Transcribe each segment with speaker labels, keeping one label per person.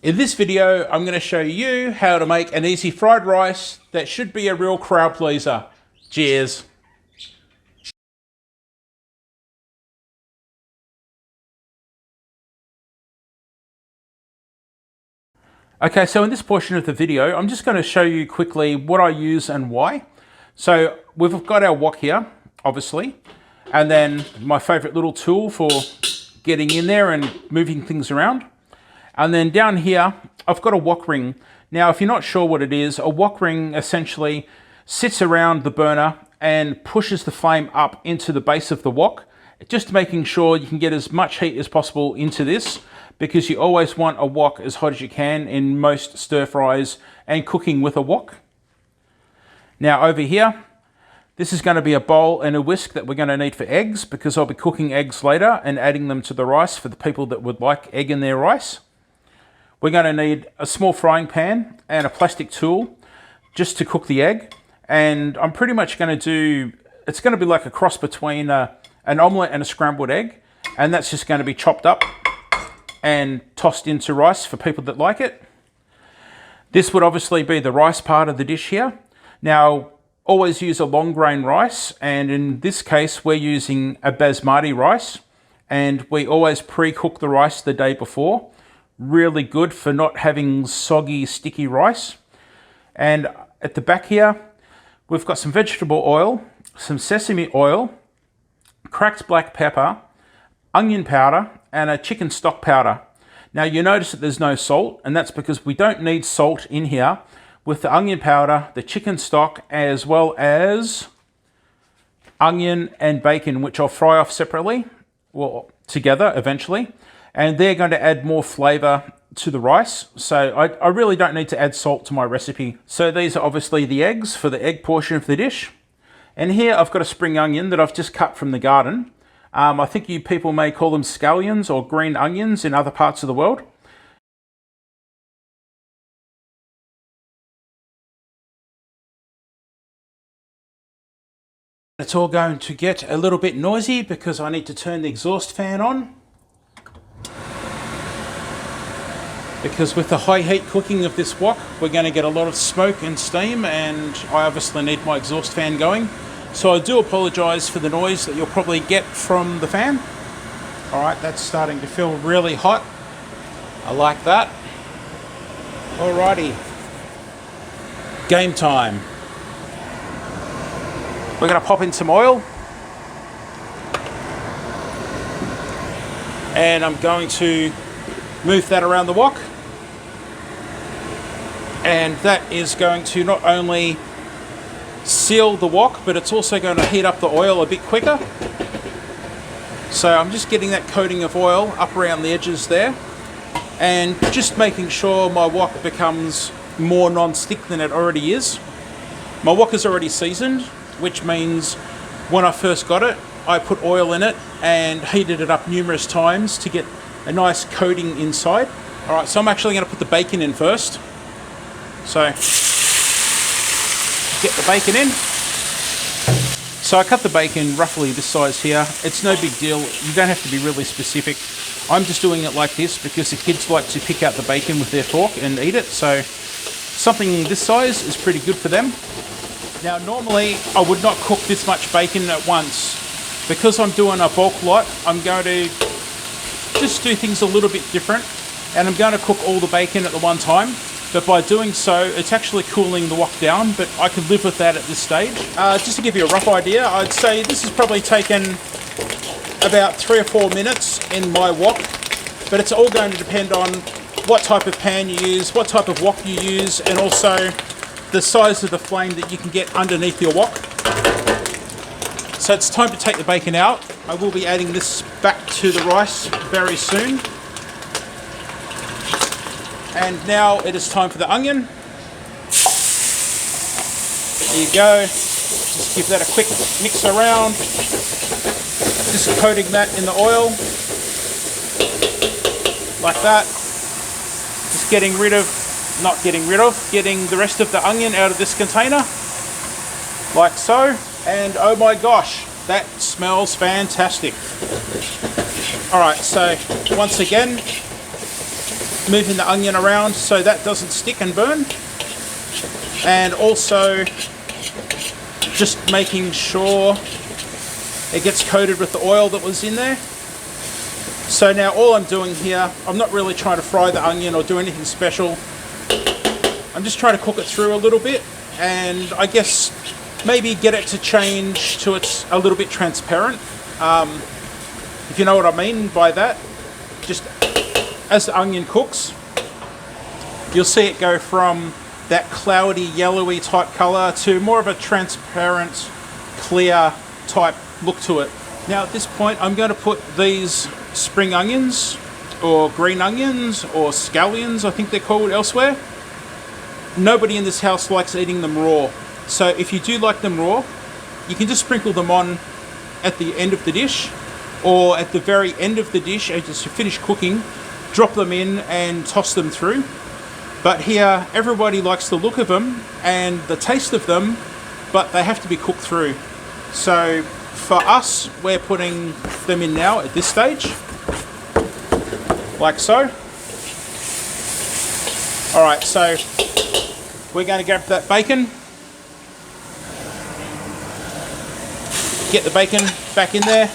Speaker 1: In this video, I'm going to show you how to make an easy fried rice that should be a real crowd pleaser. Cheers. Okay, so in this portion of the video, I'm just going to show you quickly what I use and why. So we've got our wok here, obviously, and then my favorite little tool for getting in there and moving things around. And then down here, I've got a wok ring. Now, if you're not sure what it is, a wok ring essentially sits around the burner and pushes the flame up into the base of the wok, just making sure you can get as much heat as possible into this, because you always want a wok as hot as you can in most stir fries and cooking with a wok. Now over here, this is going to be a bowl and a whisk that we're going to need for eggs, because I'll be cooking eggs later and adding them to the rice for the people that would like egg in their rice. We're going to need a small frying pan and a plastic tool just to cook the egg. And I'm pretty much going to do, it's going to be like a cross between an omelette and a scrambled egg. And that's just going to be chopped up and tossed into rice for people that like it. This would obviously be the rice part of the dish here. Now, always use a long grain rice. And in this case, we're using a basmati rice. And we always pre-cook the rice the day before. Really good for not having soggy, sticky rice. And at the back here, we've got some vegetable oil, some sesame oil, cracked black pepper, onion powder, and a chicken stock powder. Now you notice that there's no salt, and that's because we don't need salt in here with the onion powder, the chicken stock, as well as onion and bacon, which I'll fry off separately, well, together eventually. And they're going to add more flavor to the rice. So I really don't need to add salt to my recipe. So these are obviously the eggs for the egg portion of the dish. And here I've got a spring onion that I've just cut from the garden. I think you people may call them scallions or green onions in other parts of the world. It's all going to get a little bit noisy because I need to turn the exhaust fan on. Because with the high heat cooking of this wok, we're going to get a lot of smoke and steam, and I obviously need my exhaust fan going. So I do apologise for the noise that you'll probably get from the fan. Alright, that's starting to feel really hot. I like that. Alrighty. Game time. We're going to pop in some oil. And I'm going to move that around the wok. And that is going to not only seal the wok, but it's also going to heat up the oil a bit quicker. So I'm just getting that coating of oil up around the edges there, and just making sure my wok becomes more non-stick than it already is. My wok is already seasoned, which means when I first got it, I put oil in it and heated it up numerous times to get a nice coating inside. Alright, so I'm actually going to put the bacon in first. So, get the bacon in. So I cut the bacon roughly this size here. It's no big deal. You don't have to be really specific. I'm just doing it like this because the kids like to pick out the bacon with their fork and eat it. So something this size is pretty good for them. Now normally I would not cook this much bacon at once. Because I'm doing a bulk lot, I'm going to just do things a little bit different. And I'm going to cook all the bacon at the one time. But by doing so, it's actually cooling the wok down, but I can live with that at this stage. Just to give you a rough idea, I'd say this has probably taken about 3 or 4 minutes in my wok, but it's all going to depend on what type of pan you use, what type of wok you use, and also the size of the flame that you can get underneath your wok. So it's time to take the bacon out. I will be adding this back to the rice very soon. And now it is time for the onion. There you go. Just give that a quick mix around. Just coating that in the oil. Like that. Just getting the rest of the onion out of this container. Like so. And oh my gosh, that smells fantastic. Alright, so once again, moving the onion around so that doesn't stick and burn. And also just making sure it gets coated with the oil that was in there. So now all I'm doing here, I'm not really trying to fry the onion or do anything special. I'm just trying to cook it through a little bit, and I guess maybe get it to change to it's a little bit transparent. If you know what I mean by that. Just as the onion cooks, you'll see it go from that cloudy, yellowy type color to more of a transparent, clear type look to it. Now at this point, I'm going to put these spring onions, or green onions, or scallions, I think they're called elsewhere. Nobody in this house likes eating them raw. So if you do like them raw, you can just sprinkle them on at the end of the dish, or at the very end of the dish, as you finish cooking, drop them in and toss them through. But here, everybody likes the look of them and the taste of them, but they have to be cooked through. So for us, we're putting them in now at this stage, like so. All right, so we're going to grab that bacon, get the bacon back in there,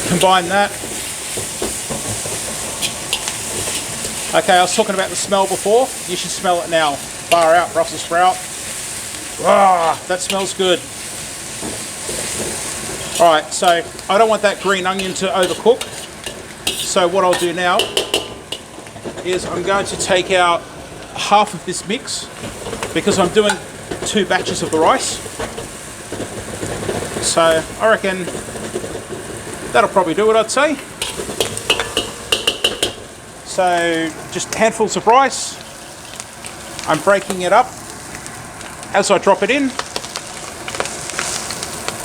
Speaker 1: combine that. Okay, I was talking about the smell before. You should smell it now. Far out, Brussels sprout. Ah, that smells good. All right, so I don't want that green onion to overcook. So what I'll do now is I'm going to take out half of this mix because I'm doing 2 batches of the rice. So I reckon that'll probably do it, I'd say. So just handfuls of rice. I'm breaking it up as I drop it in.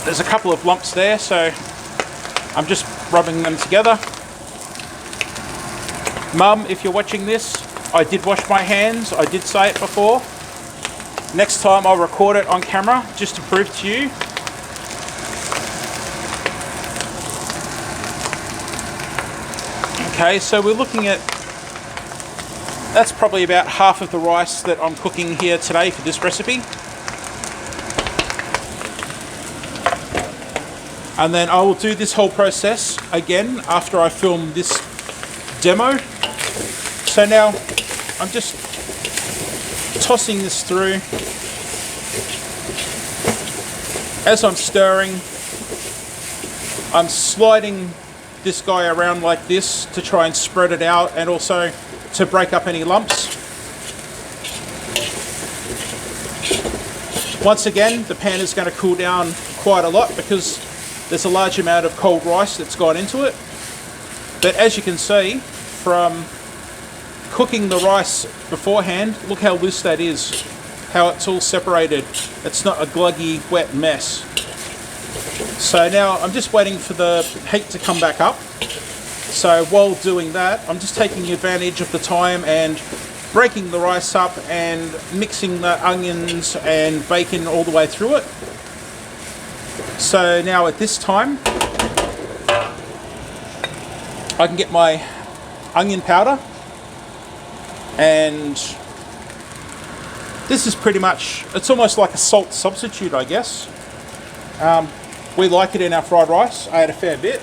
Speaker 1: There's a couple of lumps there, so I'm just rubbing them together. Mum, if you're watching this, I did wash my hands. I did say it before. Next time I'll record it on camera just to prove to you. Okay, so we're looking at, that's probably about half of the rice that I'm cooking here today for this recipe. And then I will do this whole process again after I film this demo. So now I'm just tossing this through. As I'm stirring, I'm sliding this guy around like this to try and spread it out and also to break up any lumps. Once again, the pan is going to cool down quite a lot because there's a large amount of cold rice that's gone into it. But as you can see from cooking the rice beforehand, look how loose that is, how it's all separated. It's not a gluggy, wet mess. So now I'm just waiting for the heat to come back up. So while doing that, I'm just taking advantage of the time and breaking the rice up and mixing the onions and bacon all the way through it. So now at this time, I can get my onion powder, and this is pretty much, it's almost like a salt substitute, I guess. We like it in our fried rice. I had a fair bit.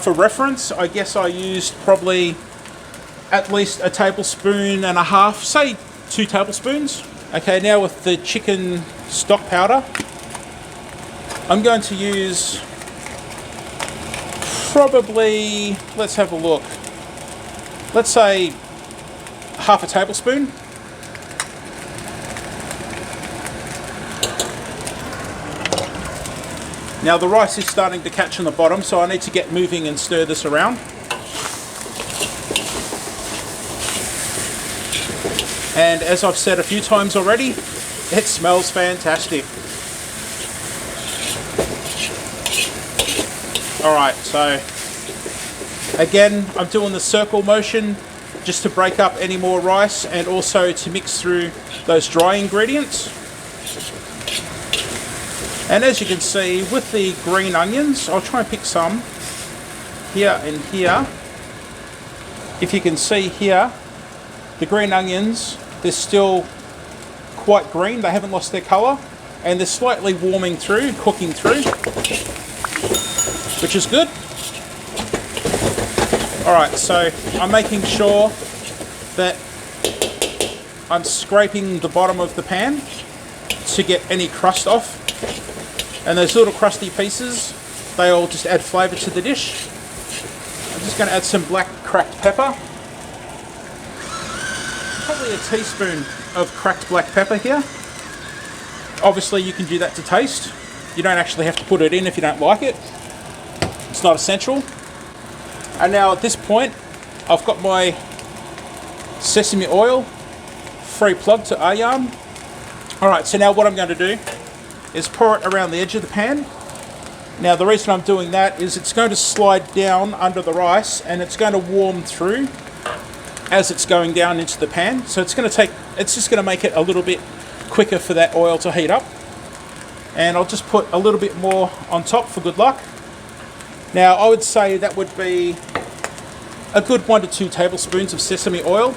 Speaker 1: For reference, I guess I used probably at least 1.5 tablespoons, say 2 tablespoons. Okay, now with the chicken stock powder, I'm going to use probably, let's have a look, let's say 1/2 tablespoon. Now the rice is starting to catch on the bottom, so I need to get moving and stir this around. And as I've said a few times already, it smells fantastic. Alright, so again, I'm doing the circle motion just to break up any more rice and also to mix through those dry ingredients. And as you can see, with the green onions, I'll try and pick some here and here. if you can see here, the green onions, they're still quite green. They haven't lost their colour, and they're slightly warming through, cooking through, which is good. Alright, so I'm making sure that I'm scraping the bottom of the pan to get any crust off. And those little crusty pieces, they all just add flavour to the dish. I'm just going to add some black cracked pepper. Probably a teaspoon of cracked black pepper here. Obviously you can do that to taste. You don't actually have to put it in if you don't like it. It's not essential. And now at this point, I've got my sesame oil, free plug to Ayam. Alright, so now what I'm going to do is pour it around the edge of the pan. Now the reason I'm doing that is it's going to slide down under the rice and it's going to warm through as it's going down into the pan. So it's just going to make it a little bit quicker for that oil to heat up. And I'll just put a little bit more on top for good luck. Now I would say that would be a good 1 to 2 tablespoons of sesame oil.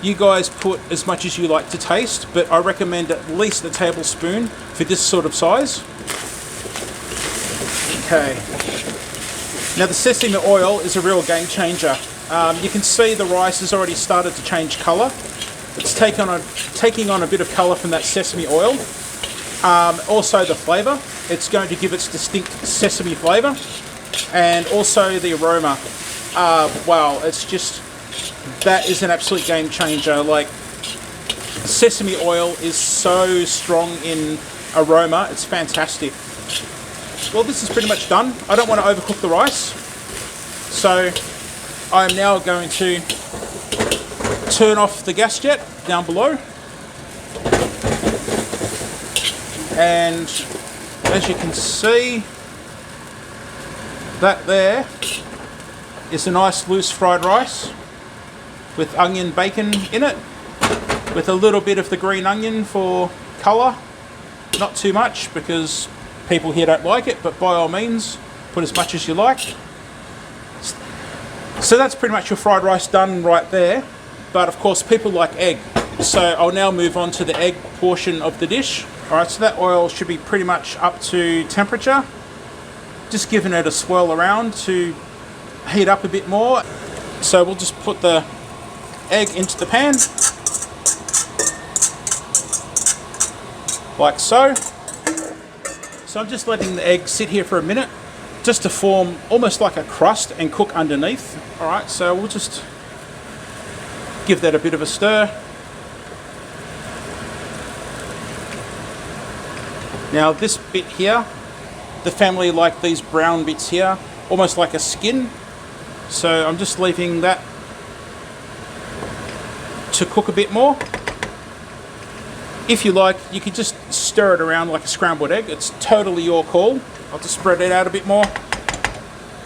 Speaker 1: You guys put as much as you like to taste, but I recommend at least a tablespoon for this sort of size. Okay. Now the sesame oil is a real game changer. You can see the rice has already started to change colour. It's taking on a bit of colour from that sesame oil. Also the flavour. It's going to give its distinct sesame flavour. And also the aroma. Wow, it's just... that is an absolute game changer. Like, sesame oil is so strong in aroma, it's fantastic. Well, this is pretty much done. I don't want to overcook the rice, so I'm now going to turn off the gas jet down below. And as you can see, that there is a nice loose fried rice with onion bacon in it, with a little bit of the green onion for colour. Not too much because people here don't like it, but by all means, put as much as you like. So that's pretty much your fried rice done right there. But of course, people like egg. So I'll now move on to the egg portion of the dish. Alright, so that oil should be pretty much up to temperature. Just giving it a swirl around to heat up a bit more. So we'll just put the egg into the pan, like so. So I'm just letting the egg sit here for a minute, just to form almost like a crust and cook underneath. Alright, so we'll just give that a bit of a stir. Now this bit here, the family like these brown bits here, almost like a skin. So I'm just leaving that to cook a bit more. If you like, you could just stir it around like a scrambled egg. It's totally your call. I'll just spread it out a bit more.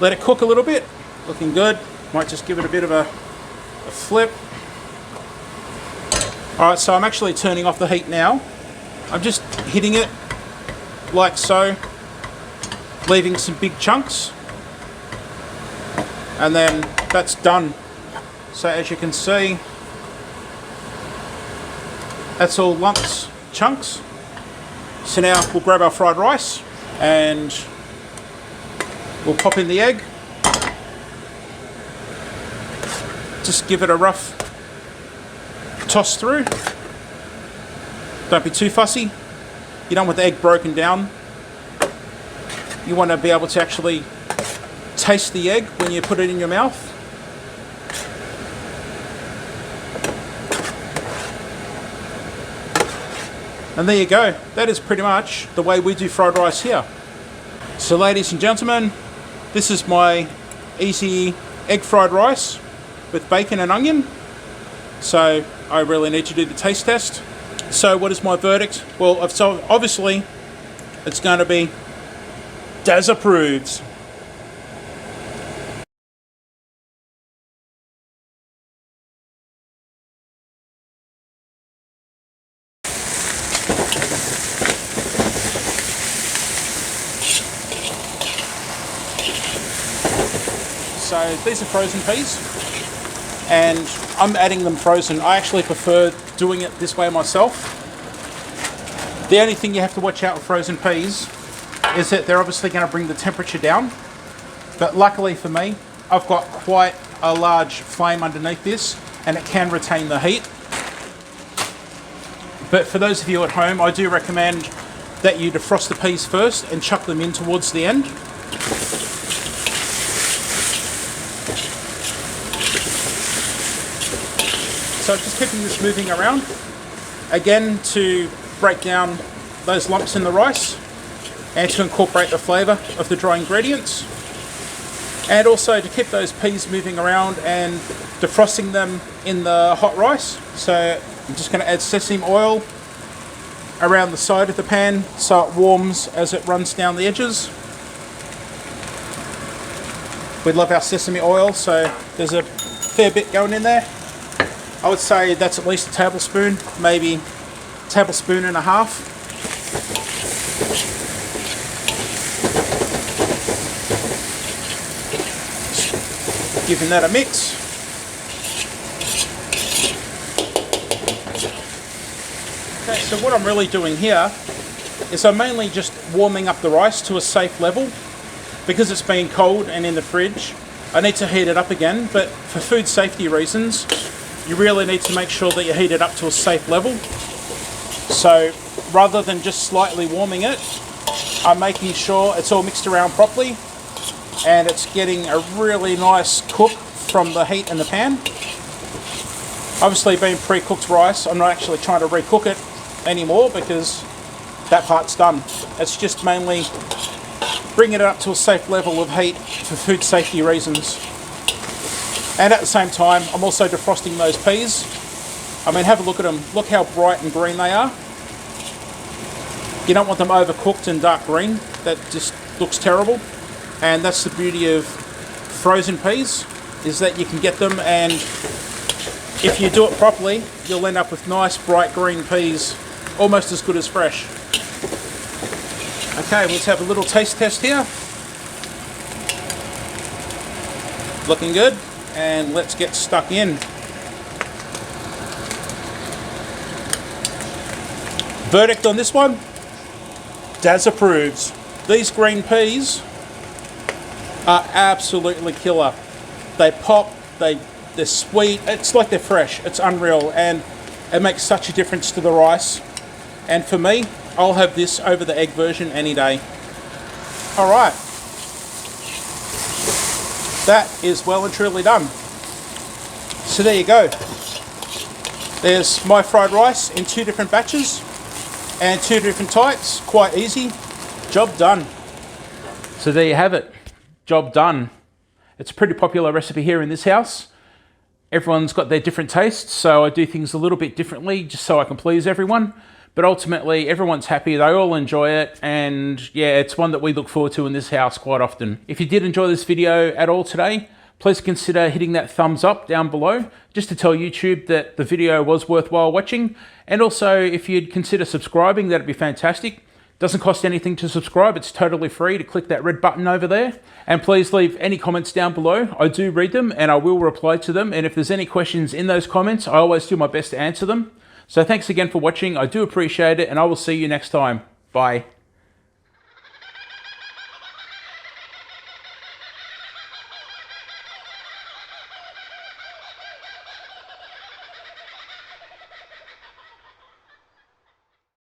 Speaker 1: Let it cook a little bit. Looking good. Might just give it a bit of a flip. Alright, so I'm actually turning off the heat now. I'm just hitting it like so, leaving some big chunks. And then that's done. So as you can see, that's all lumps, chunks. So now we'll grab our fried rice and we'll pop in the egg. Just give it a rough toss through. Don't be too fussy. You don't want the egg broken down. You want to be able to actually taste the egg when you put it in your mouth. And there you go. That is pretty much the way we do fried rice here. So ladies and gentlemen, this is my easy egg fried rice with bacon and onion. So I really need to do the taste test. So what is my verdict? Well, so obviously it's going to be Daz approves. So these are frozen peas. and I'm adding them frozen. I actually prefer doing it this way myself. The only thing you have to watch out with frozen peas is that they're obviously going to bring the temperature down. But luckily for me, I've got quite a large flame underneath this and it can retain the heat. But for those of you at home, I do recommend that you defrost the peas first and chuck them in towards the end. So just keeping this moving around, again to break down those lumps in the rice and to incorporate the flavour of the dry ingredients, and also to keep those peas moving around and defrosting them in the hot rice. So I'm just going to add sesame oil around the side of the pan so it warms as it runs down the edges. We love our sesame oil, so there's a fair bit going in there. I would say that's at least a tablespoon, maybe a tablespoon and a half. Giving that a mix. Okay, so what I'm really doing here is I'm mainly just warming up the rice to a safe level. Because it's been cold and in the fridge, I need to heat it up again, but for food safety reasons, you really need to make sure that you heat it up to a safe level. So rather than just slightly warming it, I'm making sure it's all mixed around properly and it's getting a really nice cook from the heat in the pan. Obviously, being pre-cooked rice, I'm not actually trying to recook it anymore because that part's done. It's just mainly bringing it up to a safe level of heat for food safety reasons. And at the same time, I'm also defrosting those peas. I mean, have a look at them. Look how bright and green they are. You don't want them overcooked and dark green. That just looks terrible. And that's the beauty of frozen peas, is that you can get them, and if you do it properly, you'll end up with nice bright green peas, almost as good as fresh. Okay, let's have a little taste test here. Looking good. And let's get stuck in. Verdict on this one, Daz approves. These green peas are absolutely killer. They pop, they're sweet, it's like they're fresh, it's unreal, and it makes such a difference to the rice. And for me, I'll have this over the egg version any day. All right. That is well and truly done. So there you go. There's my fried rice in 2 different batches and 2 different types. Quite easy. Job done. So there you have it. Job done. It's a pretty popular recipe here in this house. Everyone's got their different tastes, so I do things a little bit differently just so I can please everyone. But ultimately, everyone's happy, they all enjoy it, and yeah, it's one that we look forward to in this house quite often. If you did enjoy this video at all today, please consider hitting that thumbs up down below, just to tell YouTube that the video was worthwhile watching. And also, if you'd consider subscribing, that'd be fantastic. Doesn't cost anything to subscribe, it's totally free to click that red button over there. And please leave any comments down below. I do read them and I will reply to them. And if there's any questions in those comments, I always do my best to answer them. So thanks again for watching. I do appreciate it, and I will see you next time. Bye.